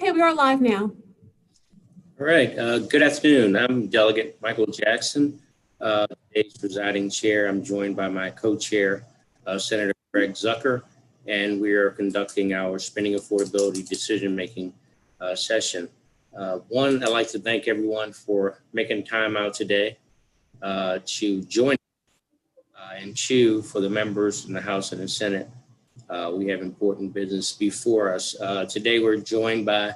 Okay, we are live now. All right, good afternoon. I'm Delegate Michael Jackson, today's presiding chair. I'm joined by my co-chair, Senator Greg Zucker, and we are conducting our spending affordability decision-making session. One, I'd like to thank everyone for making time out today to join, and two, for the members in the House and the Senate. We have important business before us. Today, we're joined by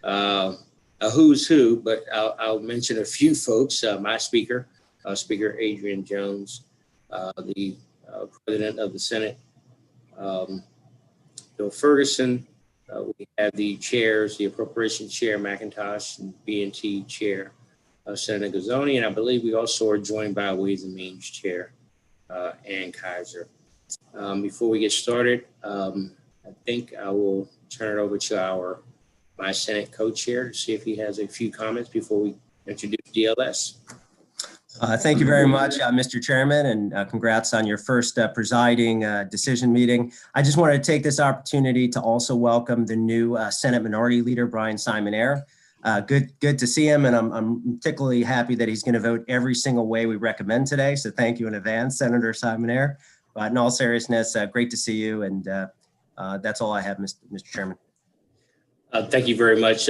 a who's who, but I'll mention a few folks. My speaker, Speaker Adrian Jones, the President of the Senate, Bill Ferguson. We have the chairs, the Appropriation Chair McIntosh and B&T Chair Senator Gazzoni, and I believe we also are joined by Ways and Means Chair Ann Kaiser. Before we get started, I think I will turn it over to my Senate co-chair to see if he has a few comments before we introduce DLS. Thank you very much, Mr. Chairman, and congrats on your first presiding decision meeting. I just wanted to take this opportunity to also welcome the new Senate Minority Leader, Brian Simon-Air. Good to see him, and I'm particularly happy that he's going to vote every single way we recommend today. So thank you in advance, Senator Simon-Air. But in all seriousness, great to see you, and that's all I have, Mr. Chairman. Thank you very much.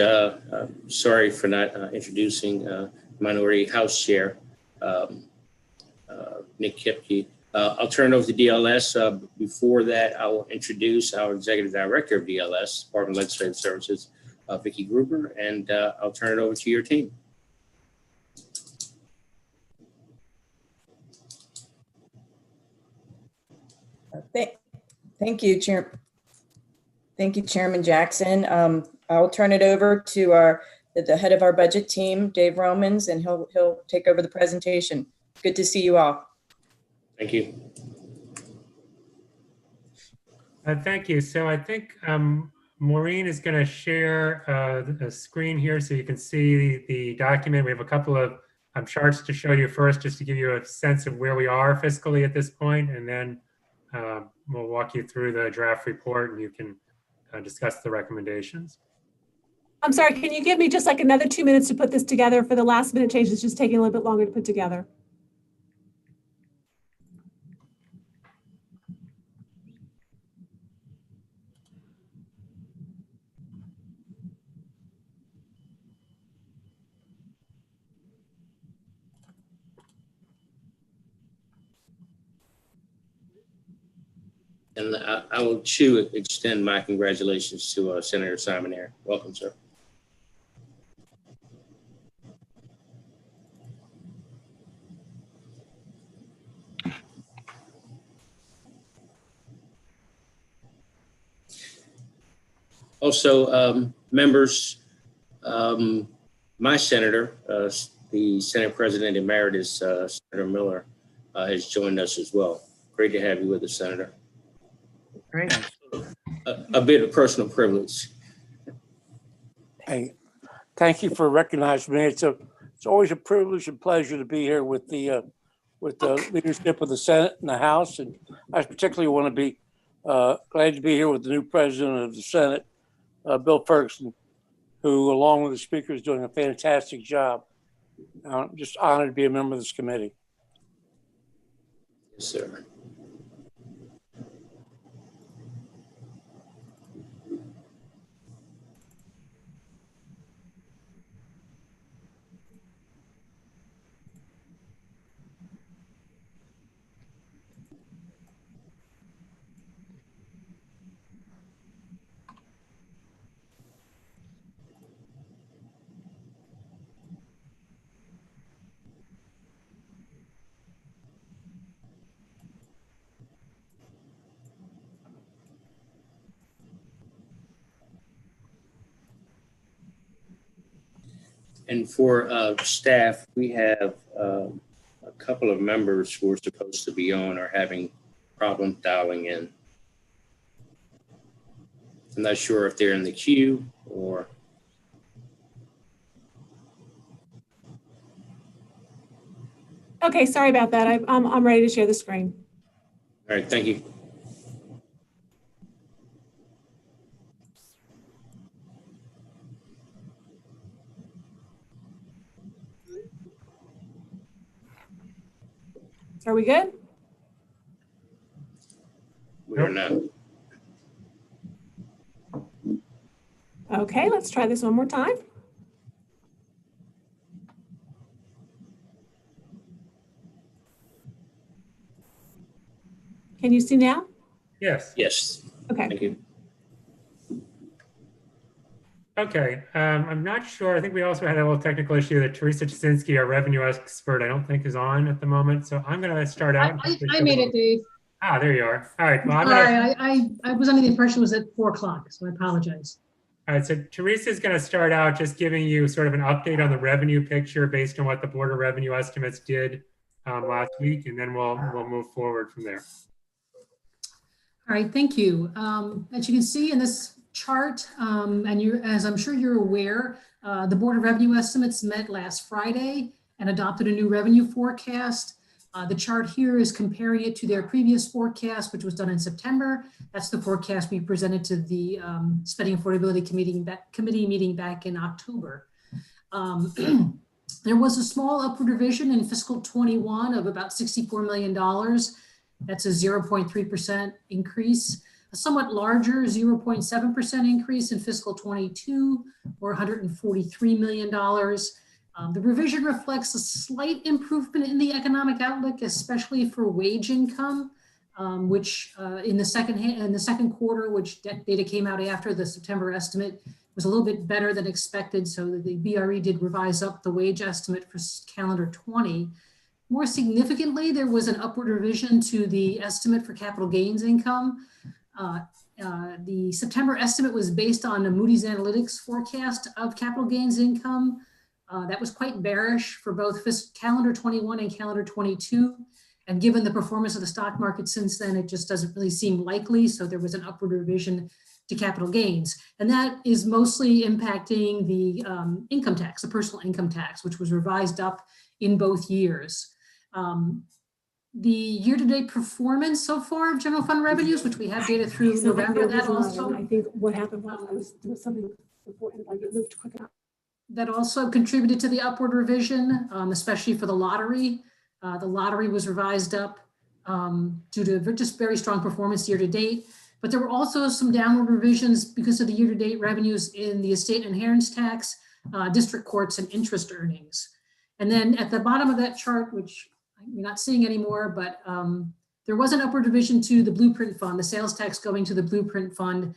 Sorry for not introducing Minority House Chair, Nick Kipke. I'll turn it over to DLS. Before that, I will introduce our Executive Director of DLS, Department of Legislative Services, Vicki Gruber, and I'll turn it over to your team. Thank you, Chair. Thank you, Chairman Jackson. I'll turn it over to the head of our budget team, Dave Romans, and he'll take over the presentation. Good to see you all. Thank you. Thank you. So I think Maureen is going to share the screen here so you can see the document. We have a couple of charts to show you first, just to give you a sense of where we are fiscally at this point, and then we'll walk you through the draft report and you can discuss the recommendations. I'm sorry, can you give me just like another 2 minutes to put this together? For the last minute change, it's just taking a little bit longer to put together. And I will too extend my congratulations to Senator Simon-Air. Welcome, sir. Also, members, my senator, the Senate President Emeritus, Senator Miller, has joined us as well. Great to have you with us, Senator. Great. A bit of personal privilege. Hey, thank you for recognizing me. It's always a privilege and pleasure to be here with the leadership of the Senate and the House, and I particularly want to be glad to be here with the new President of the Senate, Bill Ferguson, who, along with the Speaker, is doing a fantastic job. I'm just honored to be a member of this committee. Yes, sir. And for staff, we have a couple of members who are supposed to be on are having problems dialing in. I'm not sure if they're in the queue or. Okay, sorry about that. I'm ready to share the screen. All right, thank you. So are we good? We are not. Okay, let's try this one more time. Can you see now? Yes. Yes. Okay. Thank you. Okay. I'm not sure. I think we also had a little technical issue that Teresa Jasinski, our revenue expert, I don't think is on at the moment. So I'm going to start out. I made it, Dave. Ah, there you are. All right. Well, I'm Sorry, gonna, I was under the impression it was at 4 o'clock, so I apologize. all right. So Teresa is going to start out just giving you sort of an update on the revenue picture based on what the Board of Revenue Estimates did last week, and then we'll move forward from there. All right, thank you. As you can see in this chart, as I'm sure you're aware, the Board of Revenue Estimates met last Friday and adopted a new revenue forecast. The chart here is comparing it to their previous forecast, which was done in September. That's the forecast we presented to the Spending Affordability Committee meeting back in October. There was a small upward revision in fiscal 21 of about $64 million. That's a 0.3% increase. A somewhat larger 0.7% increase in fiscal 22, or $143 million. The revision reflects a slight improvement in the economic outlook, especially for wage income, which in the second quarter, which data came out after the September estimate, was a little bit better than expected. So the BRE did revise up the wage estimate for calendar 20. More significantly, there was an upward revision to the estimate for capital gains income. The September estimate was based on a Moody's Analytics forecast of capital gains income. That was quite bearish for both calendar 21 and calendar 22. And given the performance of the stock market since then, it just doesn't really seem likely. So there was an upward revision to capital gains. And that is mostly impacting the income tax, the personal income tax, which was revised up in both years. The year-to-date performance so far of general fund revenues, which we have data through November, that also, I think what happened was there was something important, like it moved quick enough. That also contributed to the upward revision, especially for the lottery. The lottery was revised up due to just very strong performance year to date. But there were also some downward revisions because of the year-to-date revenues in the estate and inheritance tax, district courts, and interest earnings. And then at the bottom of that chart, which you're not seeing anymore, but there was an upward revision to the blueprint fund, the sales tax going to the blueprint fund,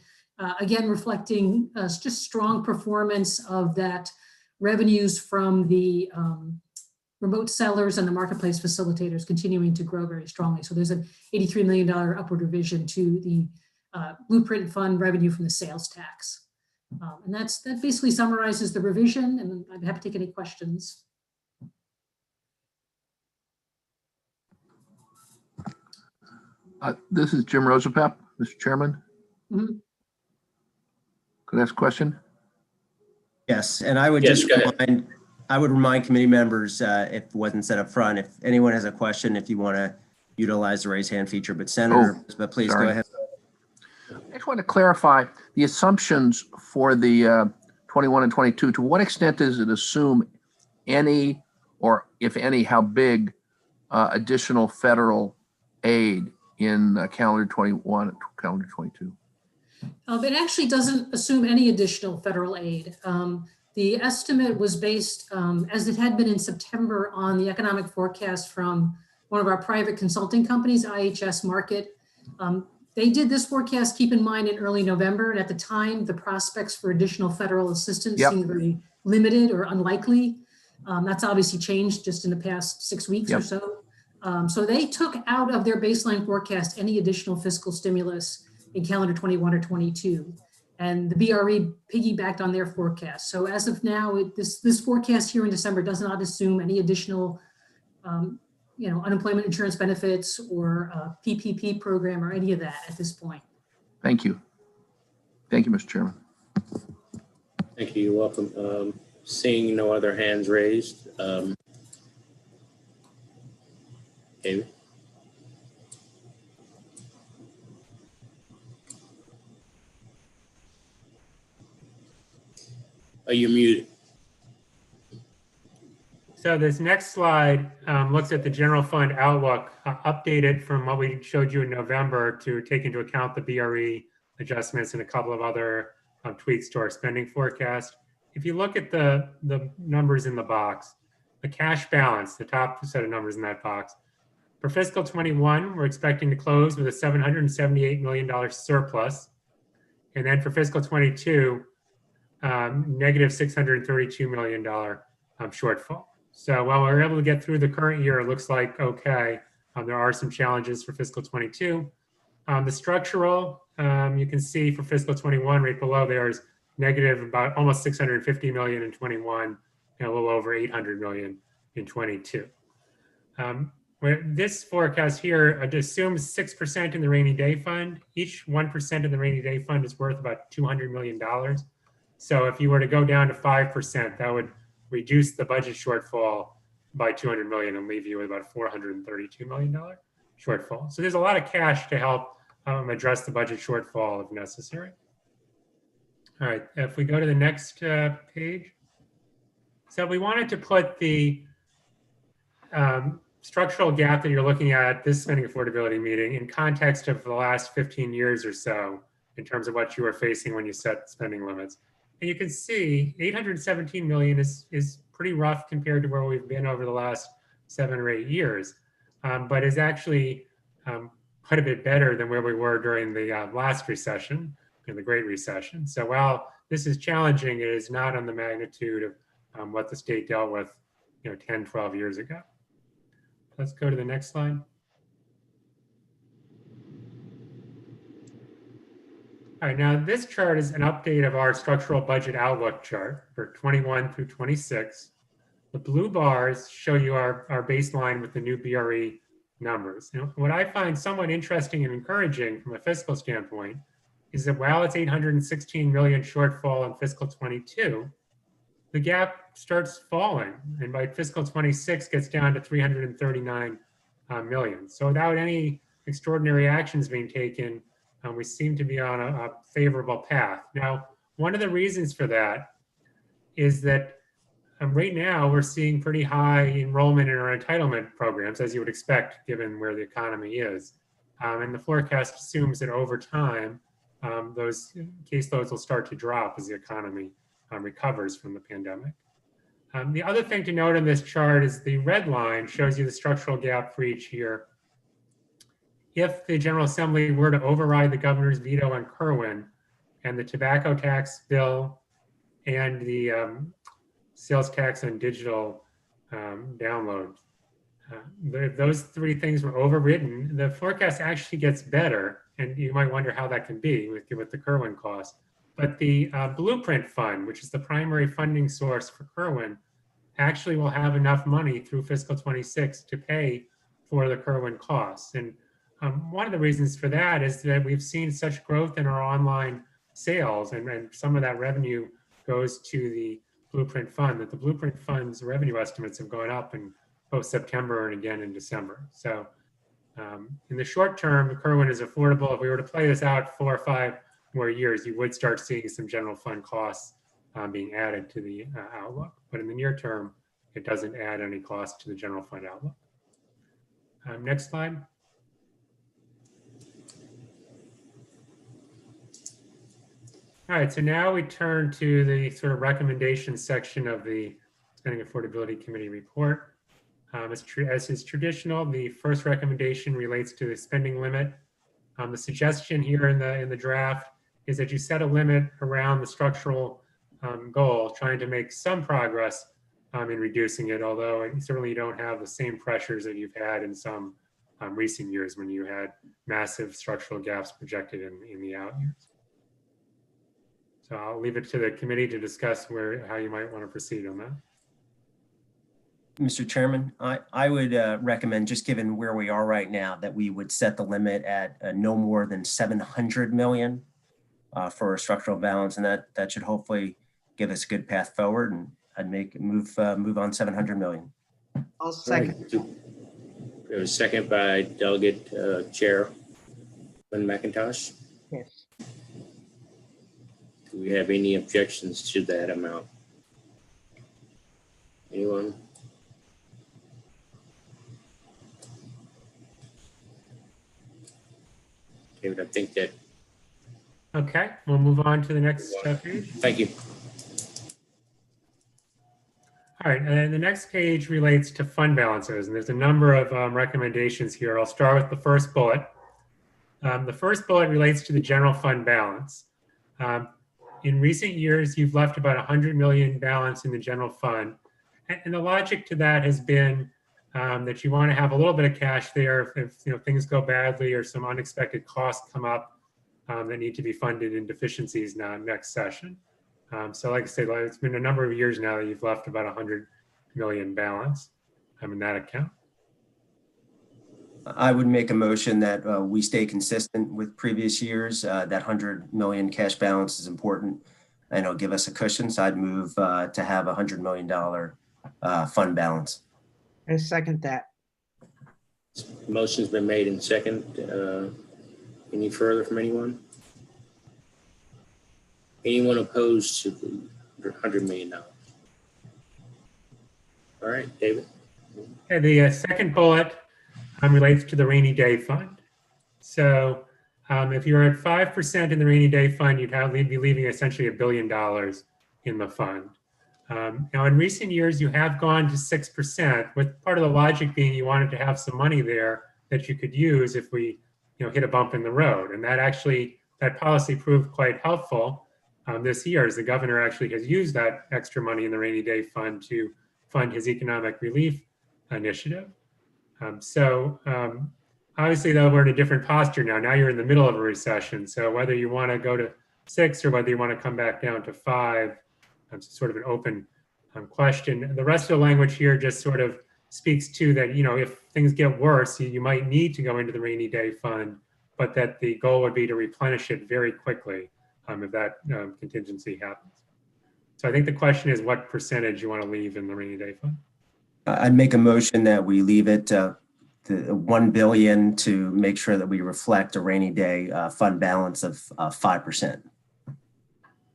again, reflecting just strong performance of that revenues from the remote sellers and the marketplace facilitators continuing to grow very strongly. So there's an $83 million upward revision to the blueprint fund revenue from the sales tax. And that basically summarizes the revision, and I'm happy to take any questions. This is Jim Rosapap, Mr. Chairman. Mhm. Could I ask a question? Yes, and I would Yes, just go ahead. remind committee members, if it wasn't set up front, if anyone has a question, if you want to utilize the raise hand feature, but Senator, but please sorry. go ahead. I just want to clarify the assumptions for the 21 and 22. To what extent does it assume any, or if any, how big additional federal aid in calendar 21 and calendar 22? It actually doesn't assume any additional federal aid. The estimate was based, as it had been in September, on the economic forecast from one of our private consulting companies, IHS Markit. They did this forecast, keep in mind, in early November. And at the time, the prospects for additional federal assistance seemed very limited or unlikely. That's obviously changed just in the past 6 weeks or so. So they took out of their baseline forecast any additional fiscal stimulus in calendar 21 or 22. And the BRE piggybacked on their forecast. So as of now, this forecast here in December does not assume any additional unemployment insurance benefits or PPP program or any of that at this point. Thank you. Thank you, Mr. Chairman. Thank you. You're welcome. Seeing no other hands raised. David? Are you muted? So this next slide looks at the general fund outlook, updated from what we showed you in November to take into account the BRE adjustments and a couple of other tweaks to our spending forecast. If you look at the numbers in the box, the cash balance, the top set of numbers in that box, for fiscal 21, we're expecting to close with a $778 million surplus. And then for fiscal 22, negative $632 million shortfall. So while we're able to get through the current year, it looks like okay. There are some challenges for fiscal 22. The structural, you can see for fiscal 21, right below there is negative about almost 650 million in 21 and a little over 800 million in 22. This forecast here assumes 6% in the rainy day fund. Each 1% in the rainy day fund is worth about $200 million. So if you were to go down to 5%, that would reduce the budget shortfall by 200 million and leave you with about $432 million shortfall. So there's a lot of cash to help address the budget shortfall if necessary. All right, if we go to the next page. So we wanted to put the structural gap that you're looking at this spending affordability meeting in context of the last 15 years or so in terms of what you were facing when you set spending limits. And you can see 817 million is pretty rough compared to where we've been over the last 7 or 8 years, but is actually quite a bit better than where we were during the last recession, in the Great Recession. So while this is challenging, it is not on the magnitude of what the state dealt with 10, 12 years ago. Let's go to the next slide. All right, now this chart is an update of our structural budget outlook chart for 21 through 26. The blue bars show you our baseline with the new BRE numbers. What I find somewhat interesting and encouraging from a fiscal standpoint is that while it's 816 million shortfall in fiscal 22, the gap starts falling, and by fiscal 26 gets down to 339 million. So without any extraordinary actions being taken, we seem to be on a favorable path. Now, one of the reasons for that is that right now we're seeing pretty high enrollment in our entitlement programs, as you would expect, given where the economy is. And the forecast assumes that over time, those caseloads will start to drop as the economy recovers from the pandemic. The other thing to note in this chart is the red line shows you the structural gap for each year. If the General Assembly were to override the governor's veto on Kerwin and the tobacco tax bill and the sales tax on digital download, if those 3 things were overridden, the forecast actually gets better. And you might wonder how that can be with the Kerwin cost. But the Blueprint Fund, which is the primary funding source for Kerwin, actually will have enough money through fiscal 26 to pay for the Kerwin costs. And one of the reasons for that is that we've seen such growth in our online sales, and some of that revenue goes to the Blueprint Fund, that the Blueprint Fund's revenue estimates have gone up in both September and again in December. So in the short term, the Kerwin is affordable. If we were to play this out 4 or 5 more years, you would start seeing some general fund costs being added to the outlook. But in the near term, it doesn't add any cost to the general fund outlook. Next slide. All right, so now we turn to the sort of recommendation section of the Spending Affordability Committee report. As is traditional, the first recommendation relates to the spending limit. The suggestion here in the draft is that you set a limit around the structural goal, trying to make some progress in reducing it, although certainly you don't have the same pressures that you've had in some recent years when you had massive structural gaps projected in the out years. So I'll leave it to the committee to discuss how you might want to proceed on that. Mr. Chairman, I would recommend, just given where we are right now, that we would set the limit at no more than 700 million for a structural balance, and that should hopefully give us a good path forward, and I'd move on 700 million. I'll second. We have a second by Delegate Chair McIntosh. Yes. Do we have any objections to that amount? Anyone? David, I think that, Okay, we'll move on to the next page. thank you. All right, and the next page relates to fund balances, and there's a number of recommendations here. I'll start with the first bullet. The first bullet relates to the general fund balance. In recent years, you've left about 100 million balance in the general fund. And the logic to that has been that you want to have a little bit of cash there if things go badly or some unexpected costs come up that need to be funded in deficiencies next session. So like I said, it's been a number of years now that you've left about 100 million balance in that account. I would make a motion that we stay consistent with previous years. That 100 million cash balance is important and it'll give us a cushion. So I'd move to have $100 million fund balance. I second that. Motion's been made and second. Any further from anyone? Anyone opposed to the $100 million? All right, David. Okay, the second bullet relates to the rainy day fund. So if you're at 5% in the rainy day fund, you'd be leaving essentially $1 billion in the fund. Now, in recent years, you have gone to 6%, with part of the logic being you wanted to have some money there that you could use if we hit a bump in the road. And that policy proved quite helpful this year, as the governor actually has used that extra money in the rainy day fund to fund his economic relief initiative. Obviously, though, we're in a different posture now. Now you're in the middle of a recession. So whether you want to go to 6 or whether you want to come back down to 5, it's sort of an open question. The rest of the language here just sort of speaks to that, if things get worse, you might need to go into the rainy day fund, but that the goal would be to replenish it very quickly if that contingency happens. So I think the question is what percentage you want to leave in the rainy day fund. I'd make a motion that we leave it the 1 billion to make sure that we reflect a rainy day fund balance of 5%.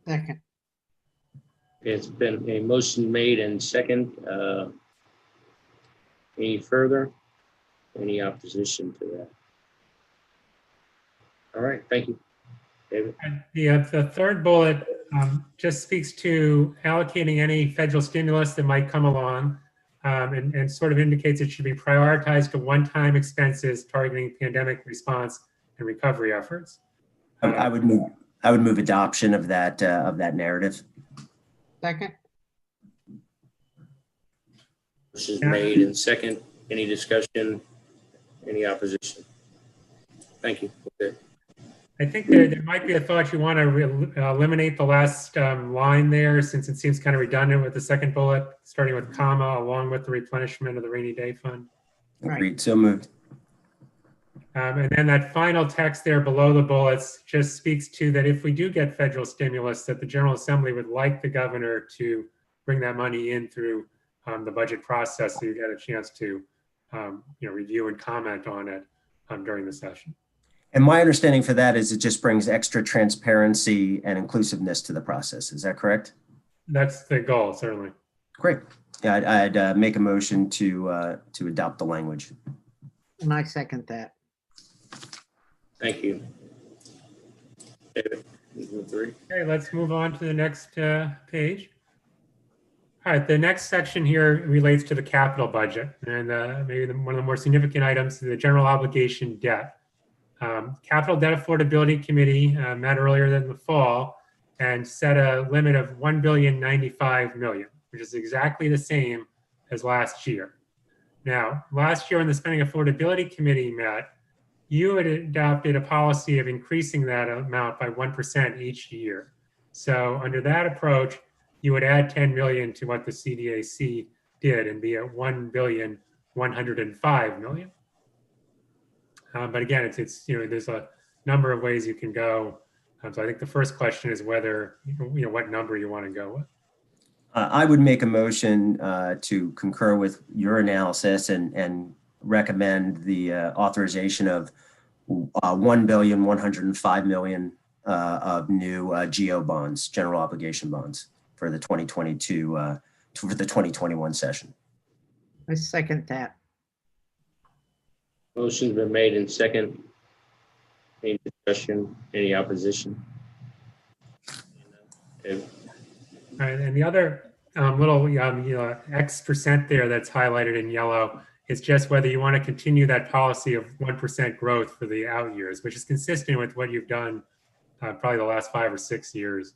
Second. It's been a motion made and second. Any further? Any opposition to that? All right, thank you, David. The third bullet just speaks to allocating any federal stimulus that might come along and sort of indicates it should be prioritized to one-time expenses targeting pandemic response and recovery efforts. I would move adoption of that narrative. Second. Motion is made and second. Any discussion? Any opposition? Thank you. Okay. I think there might be a thought you want to eliminate the last line there, since it seems kind of redundant with the second bullet, starting with comma, along with the replenishment of the rainy day fund. Agreed. So moved. And then that final text there below the bullets just speaks to that if we do get federal stimulus, that the General Assembly would like the governor to bring that money in through the budget process, so you get a chance to review and comment on it during the session. And my understanding for that is it just brings extra transparency and inclusiveness to the process. Is that correct? That's the goal, certainly. Great. Yeah, I'd make a motion to adopt the language. And I second that. Thank you. David, okay, let's move on to the next page. All right, the next section here relates to the capital budget, and maybe one of the more significant items, the general obligation debt. Capital Debt Affordability Committee met earlier in the fall and set a limit of $1.095 billion, which is exactly the same as last year. Now, last year when the Spending Affordability Committee met, you had adopted a policy of increasing that amount by 1% each year. So under that approach, you would add 10 million to what the CDAC did and be at $1.105 billion. But again, it's there's a number of ways you can go. So I think the first question is whether what number you want to go with. I would make a motion to concur with your analysis and recommend the authorization of $1.105 billion of new GO bonds, general obligation bonds, for the 2021 session. I second that. motion's been made and second. Any discussion, any opposition? If- All right, and the other little X percent there that's highlighted in yellow is just whether you want to continue that policy of 1% growth for the out years, which is consistent with what you've done probably the last 5 or 6 years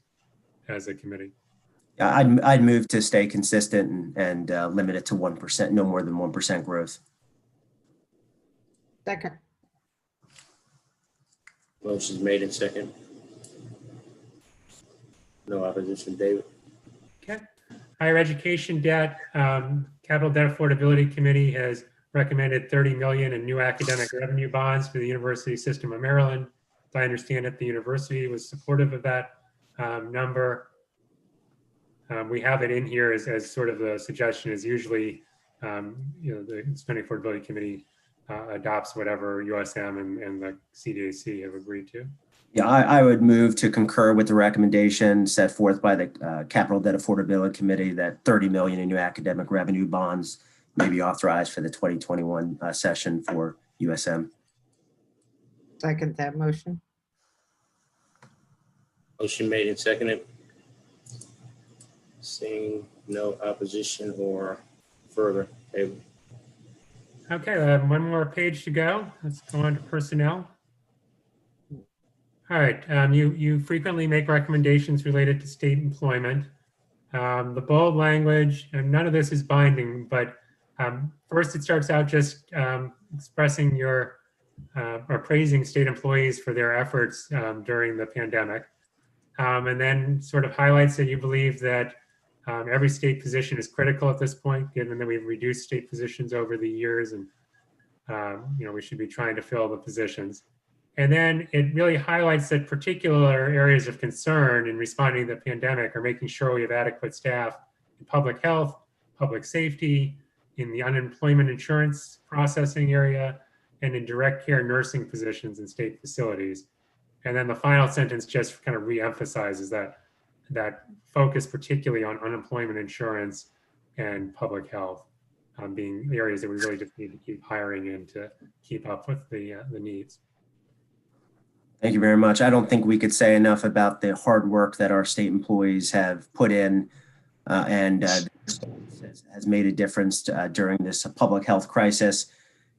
as a committee. Yeah, I'd move to stay consistent and limit it to 1%, no more than 1% growth. Second. Motion's made in second. No opposition, David. Okay. Higher education debt, Capital Debt Affordability Committee has recommended 30 million in new academic revenue bonds for the University System of Maryland. As I understand it, the university was supportive of that number. We have it in here as sort of the suggestion is usually, the Spending Affordability Committee adopts whatever USM and the CDAC have agreed to. Yeah, I would move to concur with the recommendation set forth by the Capital Debt Affordability Committee that 30 million in new academic revenue bonds may be authorized for the 2021 session for USM. Second that motion. Motion made and seconded. Seeing no opposition or further, David. Okay, I have one more page to go. Let's go on to personnel. All right, you frequently make recommendations related to state employment. The bold language, and none of this is binding, but first it starts out just expressing your or praising state employees for their efforts during the pandemic. And then sort of highlights that you believe that every state position is critical at this point, given that we've reduced state positions over the years, and we should be trying to fill the positions. And then it really highlights that particular areas of concern in responding to the pandemic are making sure we have adequate staff in public health, public safety, in the unemployment insurance processing area, and in direct care nursing positions in state facilities. And then the final sentence just kind of reemphasizes that focus particularly on unemployment insurance and public health being the areas that we really just need to keep hiring in to keep up with the needs. Thank you very much. I don't think we could say enough about the hard work that our state employees have put in and has made a difference during this public health crisis.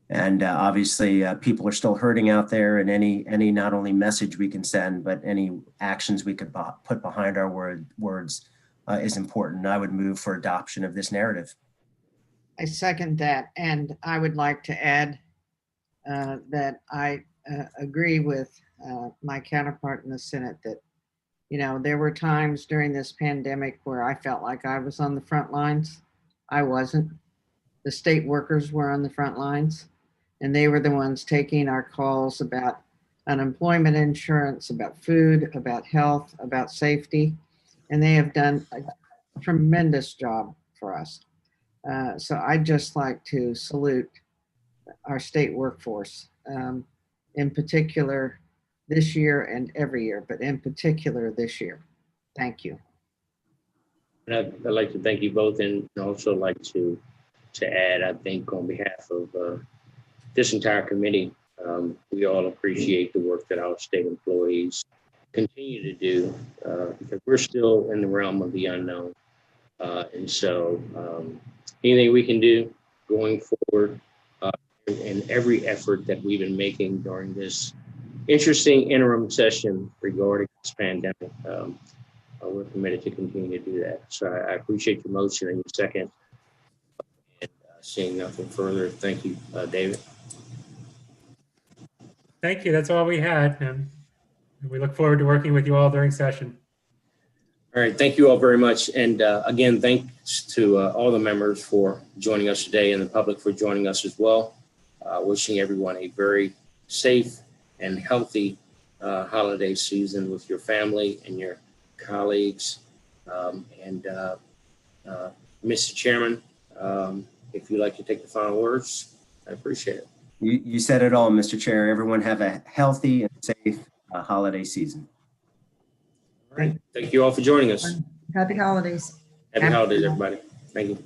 And obviously, people are still hurting out there, and any not only message we can send, but any actions we could put behind our words is important. I would move for adoption of this narrative. I second that. And I would like to add that I agree with my counterpart in the Senate that, there were times during this pandemic where I felt like I was on the front lines. I wasn't. The state workers were on the front lines, and they were the ones taking our calls about unemployment insurance, about food, about health, about safety, and they have done a tremendous job for us. So I'd just like to salute our state workforce, in particular this year and every year, but in particular this year. Thank you. And I'd like to thank you both, and also like to add, I think on behalf of this entire committee, we all appreciate the work that our state employees continue to do because we're still in the realm of the unknown. And so anything we can do going forward and every effort that we've been making during this interesting interim session regarding this pandemic, we're committed to continue to do that. So I appreciate your motion and your second. And seeing nothing further, thank you, David. Thank you. That's all we had. And we look forward to working with you all during session. All right. Thank you all very much. And again, thanks to all the members for joining us today and the public for joining us as well. Wishing everyone a very safe and healthy holiday season with your family and your colleagues. Mr. Chairman, if you'd like to take the final words, I appreciate it. You said it all, Mr. Chair. Everyone have a healthy and safe holiday season. All right. Thank you all for joining us. Happy holidays. Happy holidays, everybody. Thank you.